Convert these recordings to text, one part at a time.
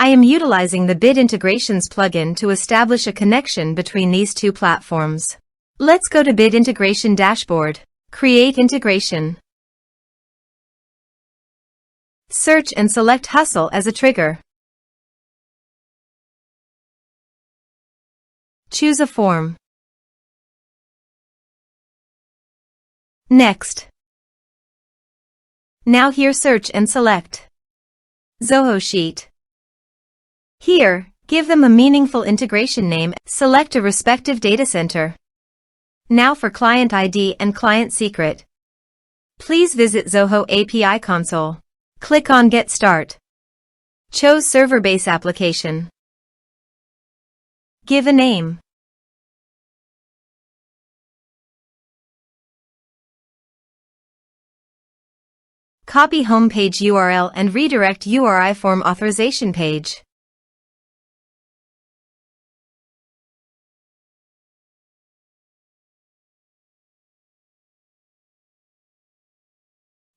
I am utilizing the Bit Integrations plugin to establish a connection between these two platforms. Let's go to Bit Integration Dashboard. Create integration. Search and select Hustle as a trigger. Choose a form. Next. Now here search and select Zoho Sheet. Here, give them a meaningful integration name. Select a respective data center. Now for client ID and client secret. Please visit Zoho API console. Click on Get Start. Choose Server Base Application. Give a name. Copy homepage URL and redirect URI form authorization page.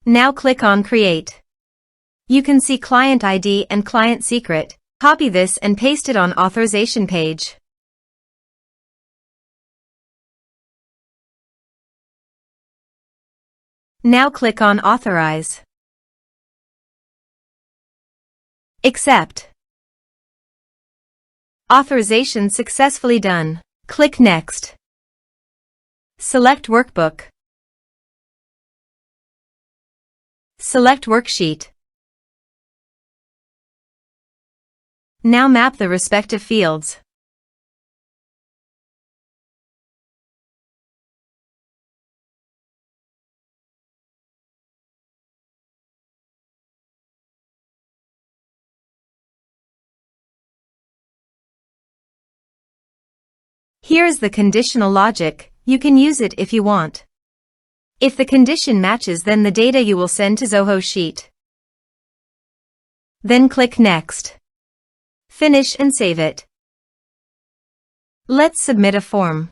Now click on Create. You can see client ID and client secret. Copy this and paste it on authorization page. Now click on Authorize. Accept. Authorization successfully done. Click Next. Select Workbook. Select Worksheet. Now map the respective fields. Here's the conditional logic. You can use it if you want. If the condition matches, then the data you will send to Zoho Sheet. Then click Next. Finish and save it. Let's submit a form.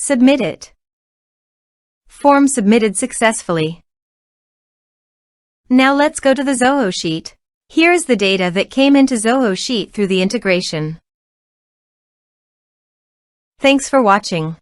Submit it. Form submitted successfully. Now let's go to the Zoho Sheet. Here's the data that came into Zoho Sheet through the integration. Thanks for watching.